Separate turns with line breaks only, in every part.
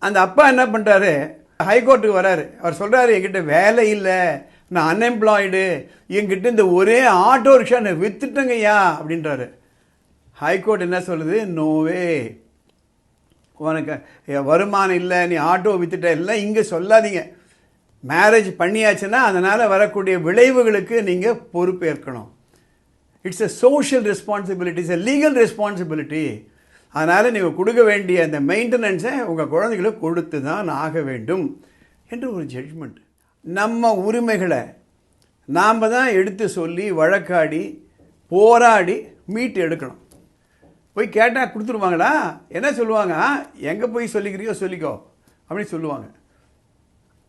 அந்த அப்பா என்ன பண்ணுறாரு, ஹைகோர்ட்டுக்கு வராரு. அவர் சொல்கிறாரு, என்கிட்ட வேலை இல்லை, நான் அன்எம்ப்ளாய்டு, என்கிட்ட இந்த ஒரே ஆட்டோ ரிக்ஷா நான் வித்துட்டேங்கய்யா அப்படின்றாரு. ஹைகோர்ட் என்ன சொல்லுது, நோவே, உனக்கு வருமானம் இல்லை, நீ ஆட்டோ வித்துட்ட, இல்லை இங்கே சொல்லாதீங்க. மேரேஜ் பண்ணியாச்சுன்னா அதனால் வரக்கூடிய விளைவுகளுக்கு நீங்கள் பொறுப்பேற்கணும். It's a social responsibility, it's a legal responsibility. அதனால் நீங்கள் கொடுக்க வேண்டிய அந்த மெயின்டெனன்ஸை உங்கள் குழந்தைகளுக்கு கொடுத்து தான் ஆக வேண்டும் என்று ஒரு ஜட்ஜ்மெண்ட். நம்ம உரிமைகளை நாம் தான் எடுத்து சொல்லி வழக்காடி போராடி மீட்டு எடுக்கணும். போய் கேட்டால் கொடுத்துருவாங்களா? என்ன சொல்லுவாங்க, எங்கே போய் சொல்லிக்கிறியோ சொல்லிக்கோ அப்படின்னு சொல்லுவாங்க.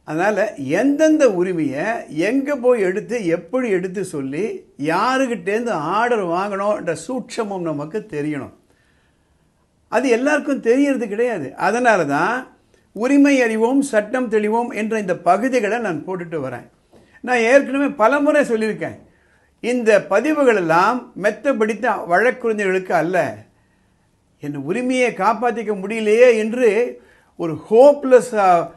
அதனால் எந்தெந்த உரிமையை எங்கே போய் எடுத்து எப்படி எடுத்து சொல்லி யாருக்கிட்டேருந்து ஆர்டர் வாங்கணும்ன்ற சூட்சமும் நமக்கு தெரியணும். அது எல்லாருக்கும் தெரியறது கிடையாது. அதனால தான் உரிமை அறிவோம் சட்டம் தெளிவோம் என்ற இந்த பகுதிகளை நான் போட்டுட்டு வரேன். நான் ஏற்கனவே பலமுறை சொல்லியிருக்கேன், இந்த பதிவுகளெல்லாம் மெத்த பிடித்த வழக்குரைஞர்களுக்கு அல்ல. என் உரிமையை காப்பாற்றிக்க முடியலையே என்று ஒரு ஹோப்லெஸ்ஸாக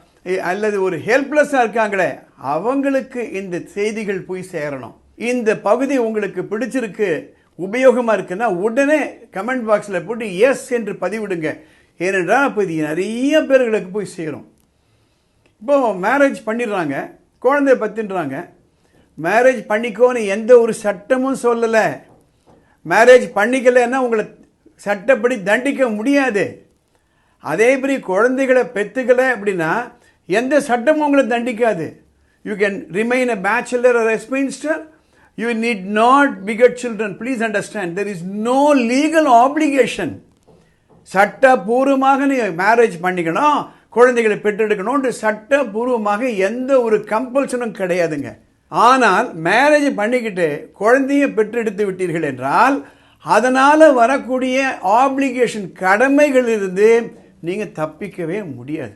அல்லது ஒரு ஹெல்ப்லெஸ்ஸாக இருக்காங்களே அவங்களுக்கு இந்த செய்திகள் போய் சேரணும். இந்த பகுதி உங்களுக்கு பிடிச்சிருக்கு, உபயோகமாக இருக்குன்னா உடனே கமெண்ட் பாக்ஸில் போட்டு எஸ் என்று பதிவிடுங்க. ஏனென்றால் இப்போ இது நிறைய பேர்களுக்கு போய் சேரும். இப்போது மேரேஜ் பண்ணிடுறாங்க, குழந்தைய பற்றின்றாங்க. மேரேஜ் பண்ணிக்கோன்னு எந்த ஒரு சட்டமும் சொல்லலை. மேரேஜ் பண்ணிக்கலைன்னா உங்களை சட்டப்படி தண்டிக்க முடியாது. அதேபடி குழந்தைகளை பெற்றுக்கலை அப்படின்னா எந்த சட்டமும் உங்களை தண்டிக்காது. You can remain a bachelor or a spinster. You need not beget children. Please understand, there is no legal obligation. சட்டபூர்வமாக நீ மேரேஜ் பண்ணிக்கணும், குழந்தைகளை பெற்றெடுக்கணும், சட்டபூர்வமாக எந்த ஒரு கம்பல்ஷனும் கிடையாதுங்க. ஆனால் மேரேஜ் பண்ணிக்கிட்டு குழந்தையை பெற்றெடுத்து விட்டீர்கள் என்றால் அதனால் வரக்கூடிய ஆப்ளிகேஷன் கடமைகளிலிருந்து நீங்கள் தப்பிக்கவே முடியாது.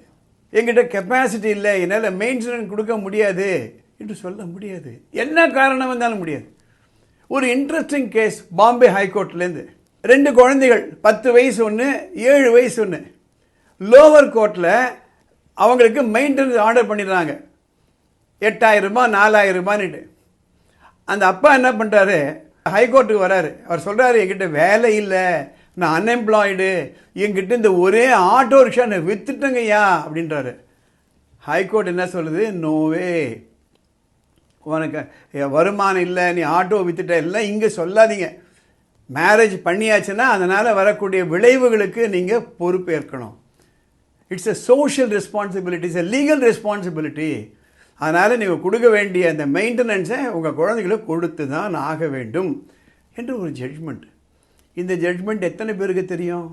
எங்கிட்ட கெப்பாசிட்டி இல்லை, என்னால் மெயின்டெனன்ஸ் கொடுக்க முடியாது என்று சொல்ல முடியாது. என்ன காரணம் வந்தாலும் முடியாது. ஒரு இன்ட்ரெஸ்டிங் கேஸ் பாம்பே ஹைகோர்ட்லேருந்து 2 குழந்தைகள், 10 வயசு ஒன்று, 7 வயசு ஒன்று. லோவர் கோர்ட்டில் அவங்களுக்கு மெயின்டெனன்ஸ் ஆர்டர் பண்ணிடுறாங்க, 8000 ரூபாய் 4000 ரூபாய்னுட்டு. அந்த அப்பா என்ன பண்ணுறாரு, ஹைகோர்ட்டுக்கு வராரு. அவர் சொல்கிறாரு, என்கிட்ட வேலை இல்லை, நான் அன்எம்ப்ளாய்டு, என்கிட்ட இந்த ஒரே ஆட்டோ ரிக்ஷா நான் வித்துட்டேங்கய்யா அப்படின்றாரு. ஹைகோர்ட் என்ன சொல்லுது, நோவே, உனக்கு வருமானம் இல்லை, நீ ஆட்டோ வித்துட்ட, இல்லை இங்கே சொல்லாதீங்க. மேரேஜ் பண்ணியாச்சுன்னா அதனால் வரக்கூடிய விளைவுகளுக்கு நீங்கள் பொறுப்பேற்கணும். It's a social responsibility, it's a legal responsibility. அதனால் நீங்கள் கொடுக்க வேண்டிய அந்த மெயின்டெனன்ஸை உங்கள் குழந்தைகளுக்கு கொடுத்து தான் ஆக வேண்டும் என்று ஒரு ஜட்ஜ்மெண்ட். இந்த ஜட்ஜ்மெண்ட் எத்தனை பேருக்கு தெரியும்?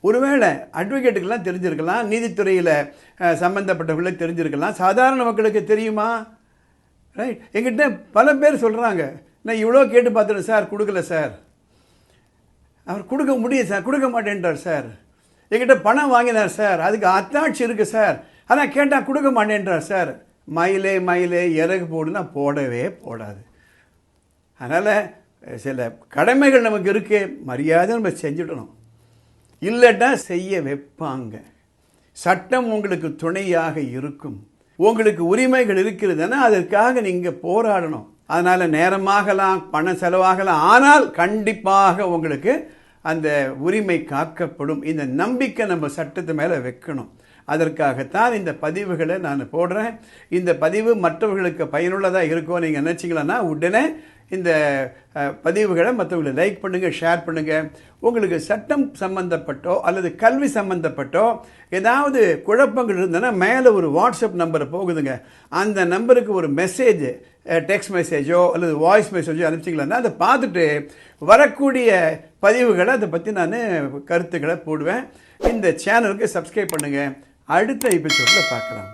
ஒருவேளை அட்வொகேட்டுக்கெல்லாம் தெரிஞ்சிருக்கலாம், நீதித்துறையில் சம்மந்தப்பட்டவர்களுக்கு தெரிஞ்சிருக்கலாம், சாதாரண மக்களுக்கு தெரியுமா? ரைட். எங்கிட்ட பல பேர் சொல்கிறாங்க, நான் இவ்வளோ கேட்டு பார்த்துட்டேன் சார், கொடுக்கல சார், அவர் கொடுக்க முடியும் சார், கொடுக்க மாட்டேன்றார் சார், எங்கிட்ட பணம் வாங்கினார் சார், அதுக்கு அத்தாட்சி இருக்குது சார், ஆனால் கேட்டால் கொடுக்க மாட்டேன்றார் சார். மயிலே மயிலே இறகு போடுனா போடவே போடாது. அதனால் சில கடமைகள் நமக்கு இருக்கு, மரியாதை நம்ம செஞ்சுடணும். இல்லைன்னா செய்ய வைப்பாங்க. சட்டம் உங்களுக்கு துணையாக இருக்கும். உங்களுக்கு உரிமைகள் இருக்கிறதுன்னா அதற்காக நீங்கள் போராடணும். அதனால் நேரமாகலாம், பணம் செலவாகலாம், ஆனால் கண்டிப்பாக உங்களுக்கு அந்த உரிமை காக்கப்படும். இந்த நம்பிக்கை நம்ம சட்டத்து மேலே வைக்கணும். அதற்காகத்தான் இந்த பதிவுகளை நான் போடுறேன். இந்த பதிவு மற்றவர்களுக்கு பயனுள்ளதாக இருக்கும் நீங்கள் நினச்சிங்களன்னா உடனே இந்த பதிவுகளை மற்றவங்களை லைக் பண்ணுங்கள், ஷேர் பண்ணுங்கள். உங்களுக்கு சட்டம் சம்பந்தப்பட்டோ அல்லது கல்வி சம்பந்தப்பட்டோ ஏதாவது குழப்பங்கள் இருந்ததுன்னா மேலே ஒரு வாட்ஸ்அப் நம்பரை போகுதுங்க, அந்த நம்பருக்கு ஒரு மெசேஜ், டெக்ஸ்ட் மெசேஜோ அல்லது வாய்ஸ் மெசேஜோ அனுப்பிச்சிங்களா அதை பார்த்துட்டு வரக்கூடிய பதிவுகளை அதை பற்றி நான் கருத்துக்களை போடுவேன். இந்த சேனலுக்கு சப்ஸ்கிரைப் பண்ணுங்கள். அடுத்த எபிசோடில் பார்க்கலாம்.